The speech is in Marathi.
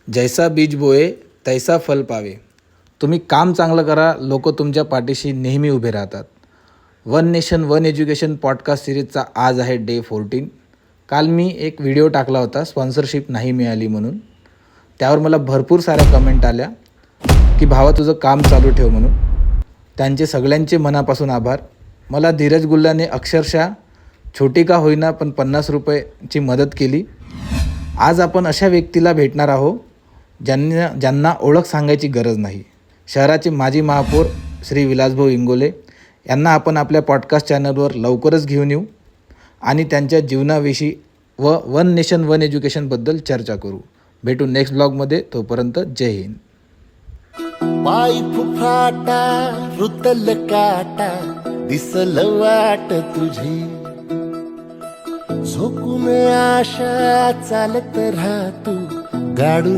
जैसा बीज बोये तैसा फल पावे. तुम्ही काम चांगलं करा, लोक तुमच्या पाठीशी नेहमी उभे राहतात. One nation one education podcast सिरीजचा आज आहे डे 14. काल मी एक व्हिडिओ टाकला होता स्पॉन्सरशिप नाही मिळाली म्हणून. त्यावर मला भरपूर साऱ्या कमेंट आल्या की भावा तुझं काम चालू ठेव म्हणून. त्यांचे सगळ्यांचे मनापासून आभार. मला धीरज गुल्लाने अक्षरशः छोटी का होईना पण 50 रुपयाची मदत केली. आज आपण अशा व्यक्तीला भेटणार आहोत ज्यांना ओळख सांगायची गरज नाही. शहराचे माजी महापौर श्री विलासभाऊ इंगोले यांना आपण आपल्या पॉडकास्ट चॅनलवर लवकरच घेऊन येऊ आणि त्यांच्या जीवनाविषयी व वन नेशन वन एज्युकेशनबद्दल चर्चा करू. भेटू नेक्स्ट ब्लॉगमध्ये. तोपर्यंत जय हिंद. पाय फुफाटा रुतल काटा दिसल वाट तुझी, झोकून आशा चालत राहतू गाडून